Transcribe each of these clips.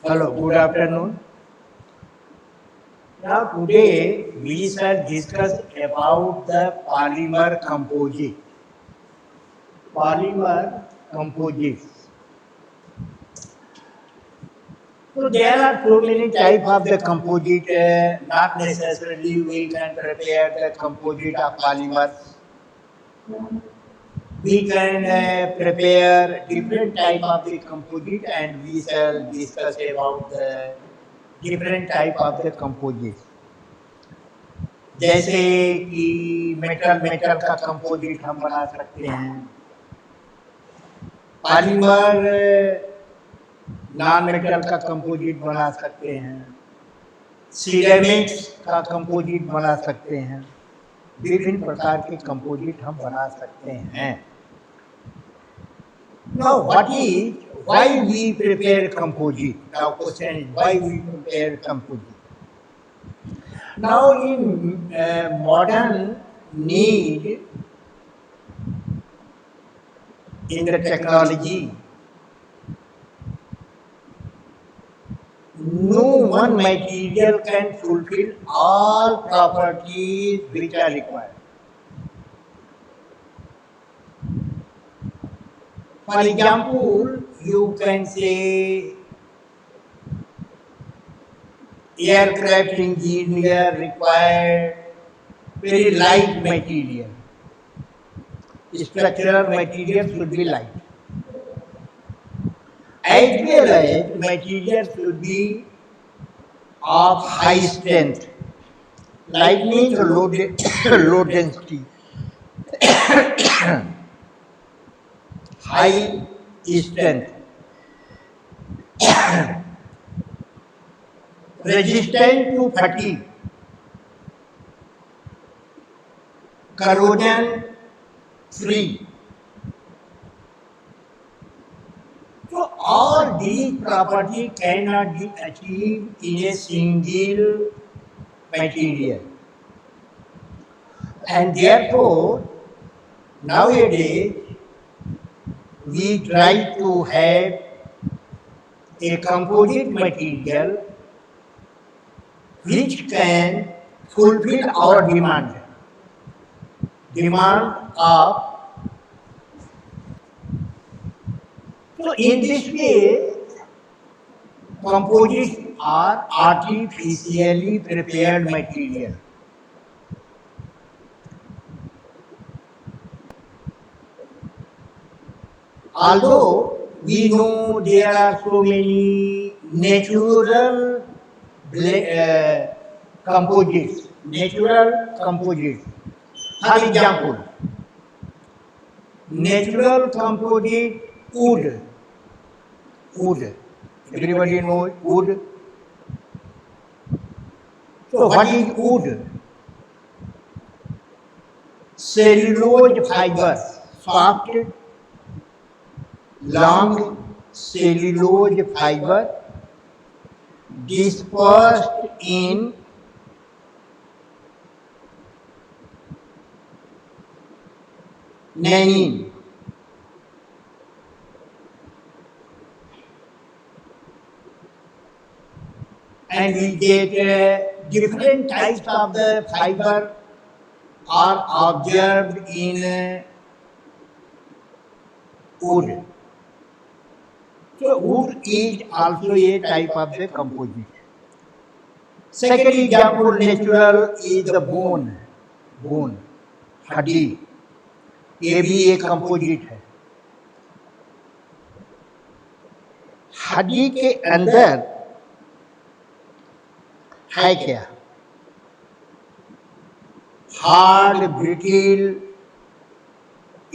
Hello, good afternoon. Now today we shall discuss about the polymer composite. Polymer composites. So there are so many types of the composite. Not necessarily we can prepare the composite of polymers. We can prepare different type of the composite, and we shall discuss about the different type of the composites. जैसे कि metal metal का composite हम बना सकते हैं, polymer non metal का composite बना सकते हैं, सिरेमिक्स का कंपोजिट बना सकते हैं, विभिन्न प्रकार के कंपोजिट हम बना सकते हैं. Now what is, why we prepare composite? Now question is, why we prepare composite? Now in modern need in the technology, no one material can fulfill all properties which are required. For example, you can say aircraft engineer required very light material. Structural material should be light. As well as material should be of high strength. Light means low, low density. High strength. Resistant to fatigue. Corrosion free. So all these properties cannot be achieved in a single material. And therefore, nowadays, we try to have a composite material which can fulfill our demand of. So in this way, composites are artificially prepared material. Although we know there are so many natural composites. For example, natural composite wood. Everybody knows wood. So what is wood? Cellulose fiber, soft, long cellulose fiber dispersed in nanion. And we get different types of the fiber are observed in wood. So wood is also a type of the composite. Second example, natural is the bone, हड्डी. ये भी एक composite है. हड्डी के अंदर है क्या? हार्ड ब्रिटिल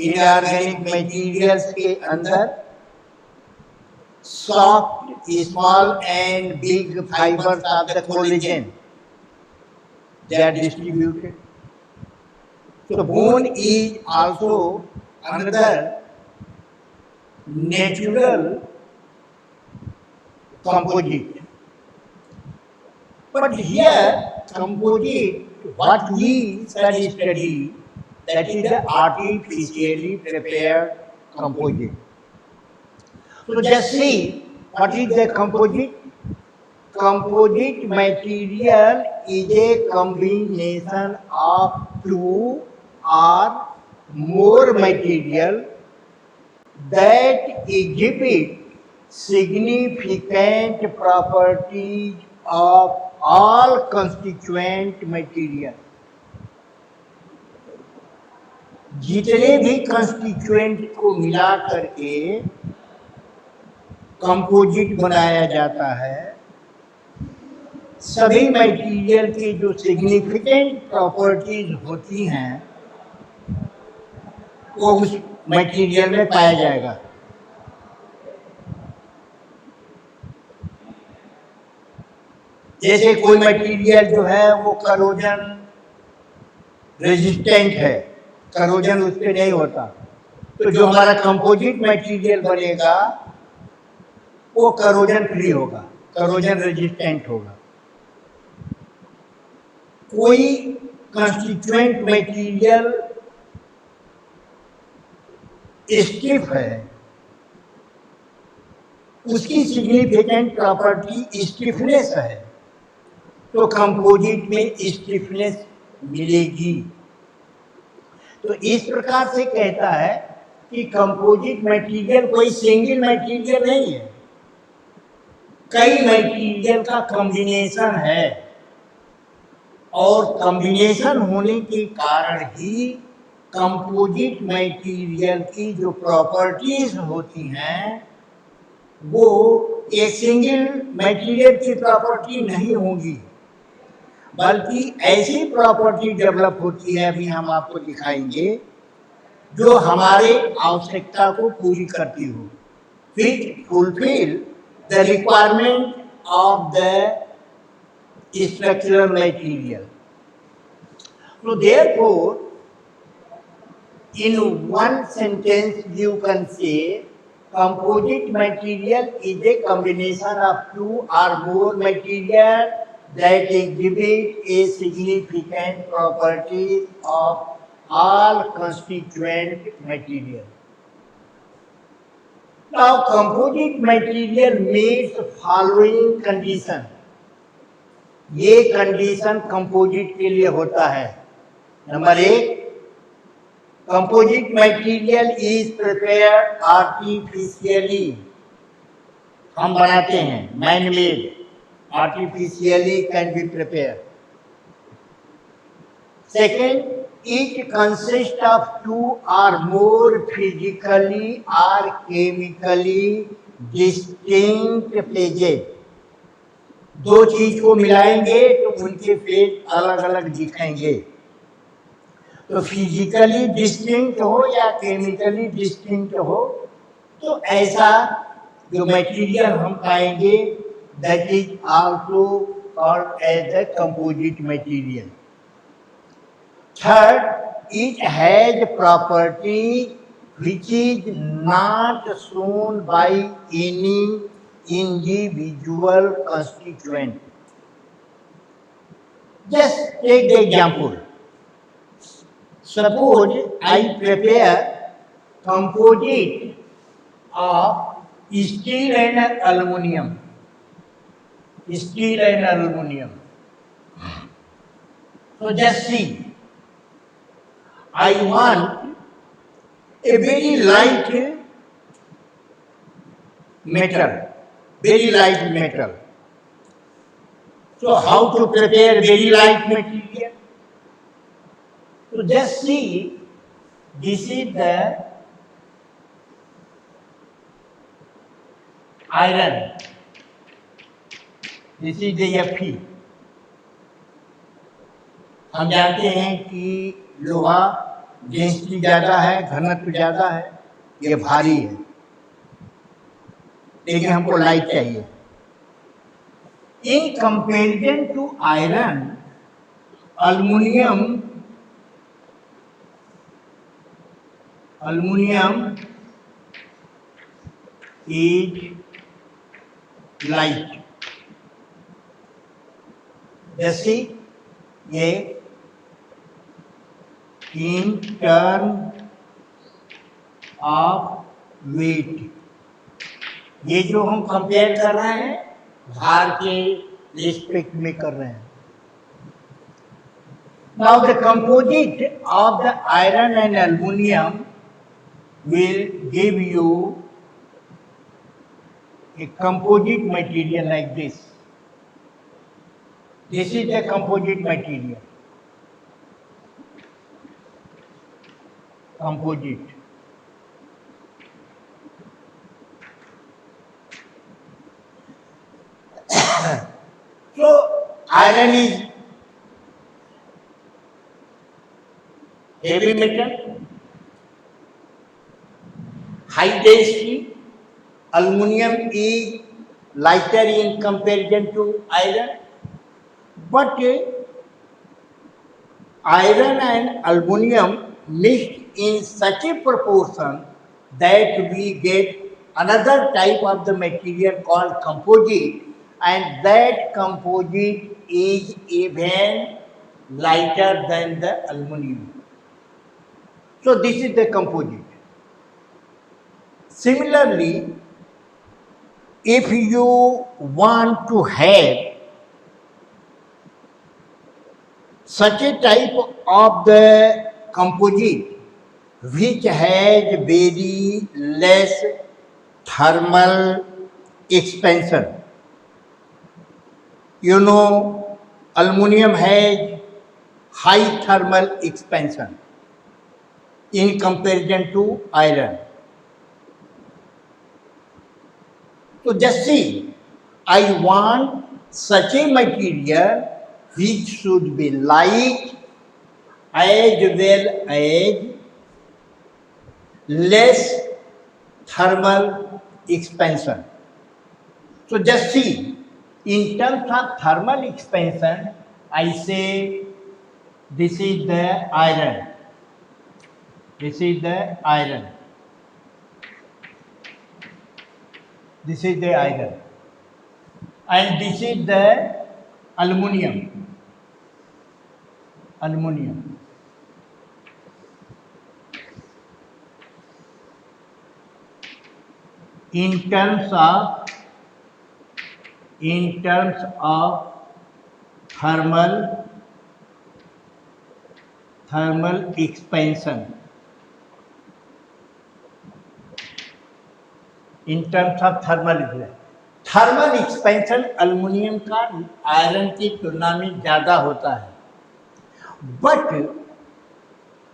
इनऑर्गेनिक मटेरियल्स के अंदर soft, small and big fibers of the collagen. They are distributed. So bone is also another natural composite. But here composite, what we study, that is the artificially prepared composite. So just see what is the composite. composite material is a combination of two or more material that exhibit significant properties of all constituent material. जितने भी constituent को मिला करके composite बनाया जाता है, सभी material की जो सिग्निफिकेंट प्रॉपर्टीज होती हैं वो उस मटेरियल में पाया जाएगा। जैसे कोई मटेरियल जो है वो करोजन रेजिस्टेंट है, करोजन उस पर नहीं होता, तो जो हमारा कंपोजिट मटेरियल बनेगा वो करोजन फ्री होगा, करोजन रेजिस्टेंट होगा। कोई कंस्टिट्यूएंट मटेरियल स्टिफ है, उसकी सिग्निफिकेंट प्रॉपर्टी स्टिफनेस है, तो कंपोजिट में स्टिफनेस मिलेगी। तो इस प्रकार से कहता है कि कंपोजिट मटेरियल कोई सिंगल मटेरियल नहीं है, कई मटेरियल का कॉम्बिनेशन है, और कॉम्बिनेशन होने के कारण ही कंपोजिट मटेरियल की जो प्रॉपर्टीज होती हैं वो एक सिंगल मटेरियल की प्रॉपर्टी नहीं होगी, बल्कि ऐसी प्रॉपर्टी डेवलप होती है, अभी हम आपको दिखाएंगे, जो हमारे आवश्यकता को पूरी करती हो, which fulfill the requirement of the structural material. So therefore, in one sentence you can say composite material is a combination of two or more material that exhibit a significant properties of all constituent material. Now composite material meets following condition. ये condition composite के लिए होता है। Number 1, composite material is prepared artificially, हम बनाते हैं, man made, artificially can be prepared. Second, it consist of two और more physically और केमिकली डिस्टिंक्ट फेजेस। दो चीज को मिलाएंगे तो उनके फेज अलग अलग दिखेंगे, तो फिजिकली डिस्टिंक्ट हो या केमिकली डिस्टिंक्ट हो, तो ऐसा जो मटेरियल हम पाएंगे that is also called as a composite material. Third, it has property which is not shown by any individual constituent. Just take the example. Suppose I prepare composite of steel and aluminum. Steel and aluminum. So just see. I want a very light metal, very light metal. So how to prepare very light material? So just see, this is the iron, this is the Fe. हम जानते हैं कि लोहा density ज्यादा है, घनत्व ज्यादा है, ये भारी है, लेकिन हमको लाइट चाहिए। In comparison to iron, aluminium is light. जैसे ये in terms of weight, ये जो हम कंपेयर कर रहे हैं भार के रिस्पेक्ट में कर रहे हैं। Now the composite of the iron and aluminium will give you a composite material like this. This is the composite material. Composite. So iron is heavy metal, high density. Aluminum is lighter in comparison to iron, but iron and aluminum mixed in such a proportion that we get another type of the material called composite, and that composite is even lighter than the aluminum. So this is the composite. Similarly, if you want to have such a type of the composite which has very less thermal expansion. You know, aluminum has high thermal expansion in comparison to iron. So just see, I want such a material which should be light as well as less thermal expansion. So just see, in terms of thermal expansion, I say this is the iron. This is the iron. This is the iron. And this is the aluminum. Aluminum. In terms of thermal expansion. In terms of thermal expansion aluminium का iron की तुलना में ज़्यादा होता है, but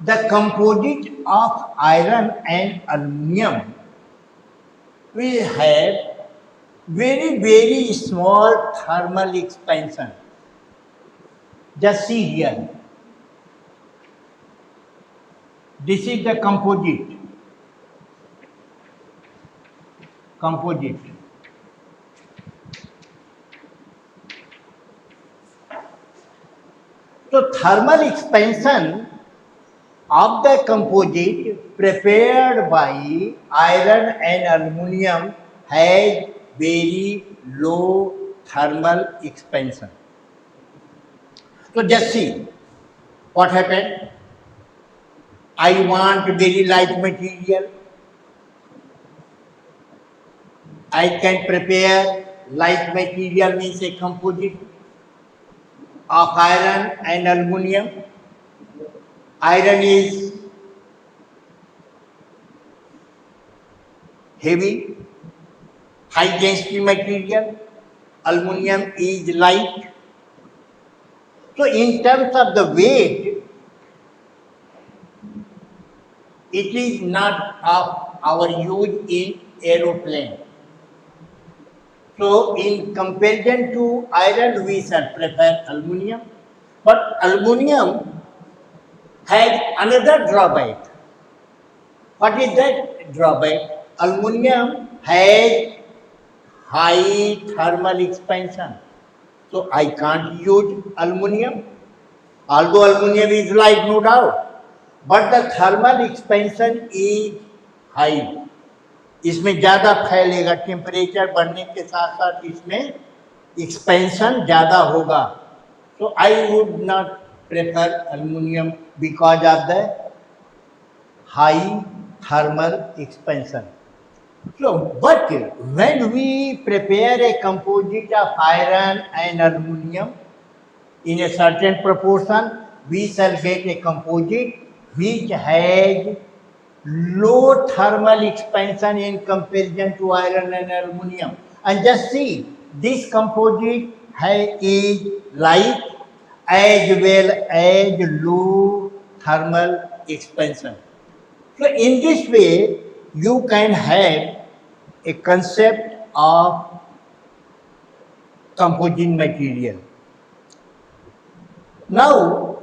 the composite of iron and aluminum will have very small thermal expansion. Just see here. This is the composite. So thermal expansion of the composite prepared by iron and aluminum has very low thermal expansion. So just see what happened. I want very light material. I can prepare light material, means a composite of iron and aluminum. Iron is heavy, high density material. Aluminum is light. So in terms of the weight, it is not of our use in aeroplane. So in comparison to iron, we shall prefer aluminum. But aluminum has another drawback. What is that drawback? Aluminum has high thermal expansion. So I can't use aluminum. Although aluminum is light, no doubt, but the thermal expansion is high. इसमें ज़्यादा फैलेगा, temperature बढ़ने के साथ साथ इसमें expansion ज़्यादा होगा. So I would not prefer aluminum because of the high thermal expansion. So, but when we prepare a composite of iron and aluminum in a certain proportion, we shall get a composite which has low thermal expansion in comparison to iron and aluminum. And just see, this composite is light as well as low thermal expansion. So in this way, you can have a concept of composite material. Now,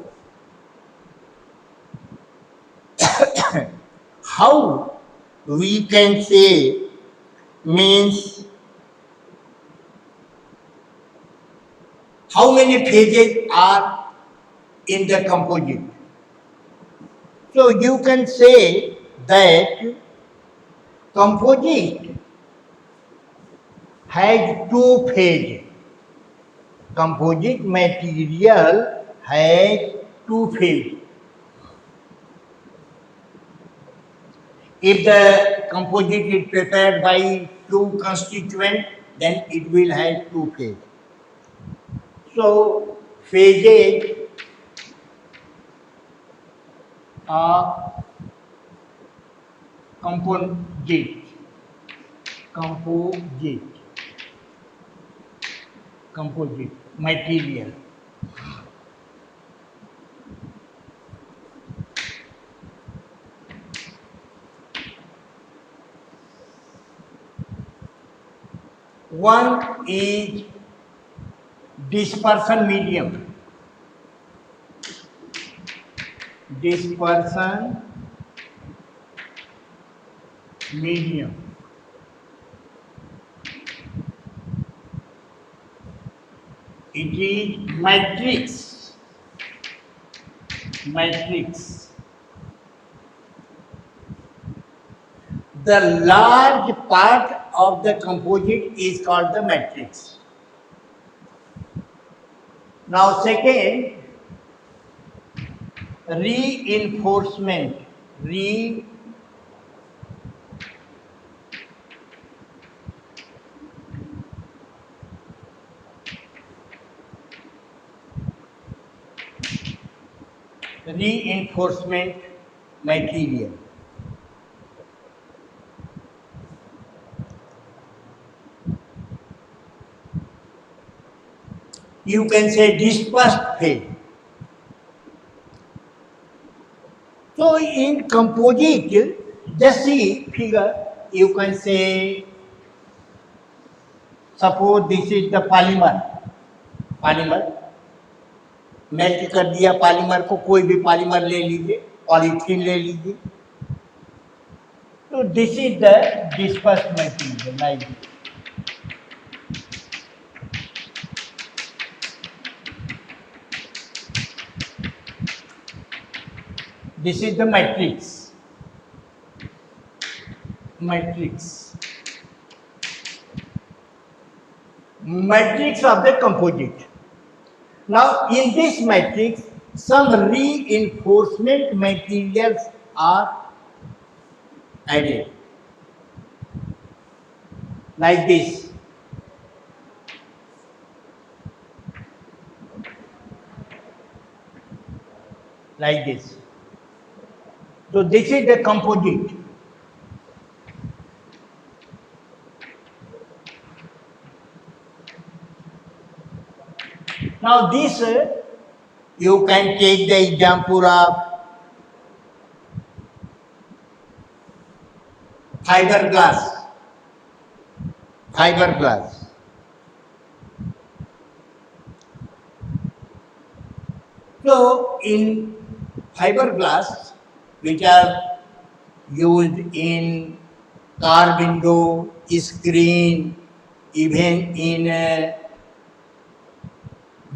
how we can say means how many phases are in the composite. So you can say that composite has two phases. Composite material has two phases. If the composite is prepared by two constituents, then it will have two phases. So phases are composite, composite, composite material. One is dispersion medium. Dispersion medium. It is matrix. Matrix. The large part of the composite is called the matrix. Now, second, reinforcement. Reinforcement material. You can say dispersed phase. So in composite, just see figure, you can say, suppose this is the polymer. Polymer melt कर दिया polymer को, कोई भी polymer ले लीजिए, polythene ले लीजिए, तो this is the disperse material like this is the matrix. Matrix of the composite. Now, in this matrix, some reinforcement materials are added, like this. Like this. So, this is the composite. Now, this you can take the example of fiberglass. Fiberglass. So, in fiberglass, which are used in car window, screen, even in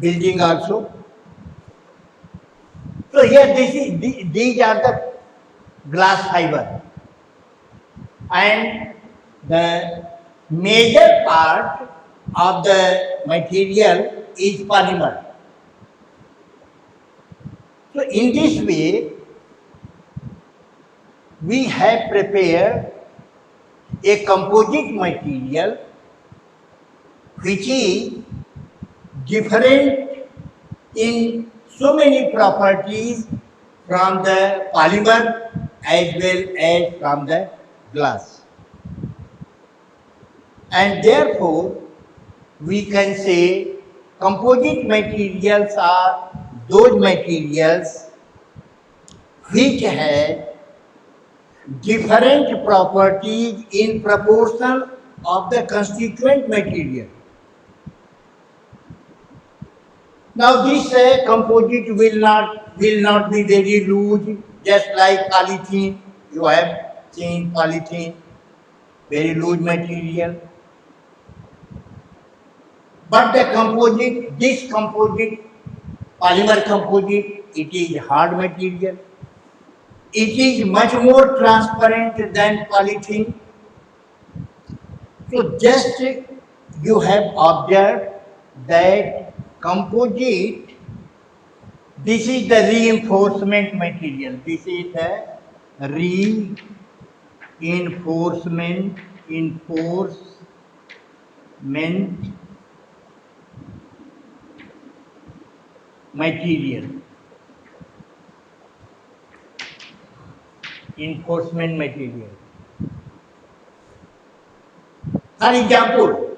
building also. So here these are the glass fiber, and the major part of the material is polymer. So in this way, we have prepared a composite material which is different in so many properties from the polymer as well as from the glass. And therefore, we can say composite materials are those materials which have different properties in proportion of the constituent material. Now this composite will not be very loose, just like polythene. You have seen polythene, very loose material. But the composite, this composite, polymer composite, it is hard material. It is much more transparent than polythene. So just you have observed that composite, this is the reinforcement material. This is the reinforcement material. Enforcement material. For example,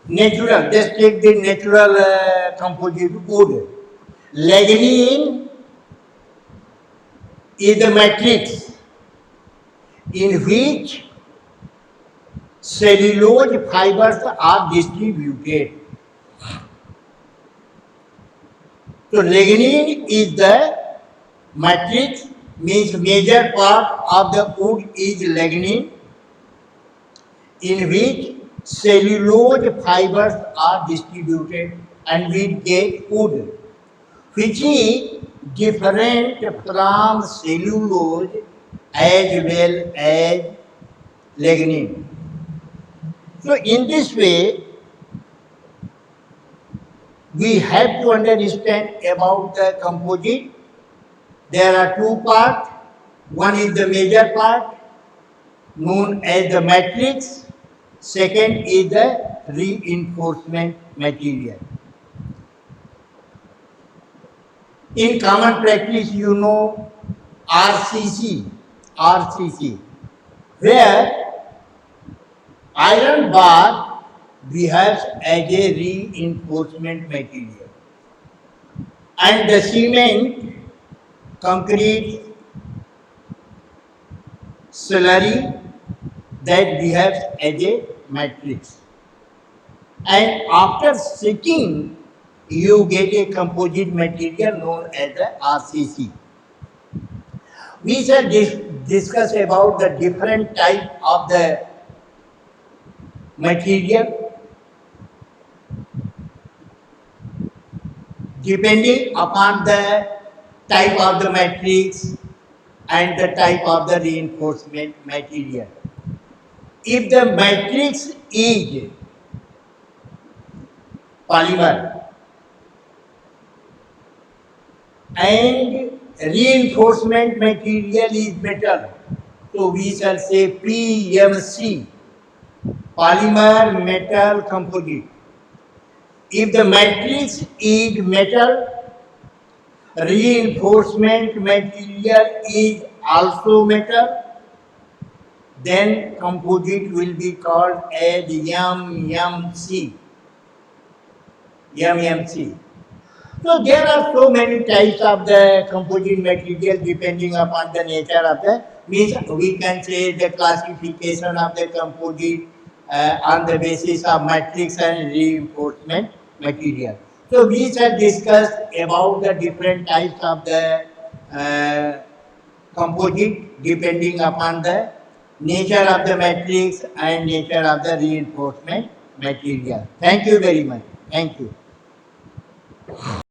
natural, just take the natural composite wood. Lignin is the matrix in which cellulose fibers are distributed. So lignin is the matrix, means major part of the wood is lignin, in which cellulose fibers are distributed and we get wood, which is different from cellulose as well as lignin. So in this way, we have to understand about the composite. There are two parts. One is the major part, known as the matrix. Second is the reinforcement material. In common practice, you know RCC, where iron bar behaves as a reinforcement material, and the cement, concrete, slurry, that behaves as a matrix. And after sticking, you get a composite material known as the RCC. We shall discuss about the different type of the material depending upon the type of the matrix and the type of the reinforcement material. If the matrix is polymer and reinforcement material is metal, so we shall say PMC, polymer metal composite. If the matrix is metal, reinforcement material is also metal, then composite will be called as MMC. So there are so many types of the composite material depending upon the nature of the, means we can say the classification of the composite on the basis of matrix and reinforcement material. So we shall discuss about the different types of the composite depending upon the nature of the matrix and nature of the reinforcement material. Thank you very much. Thank you.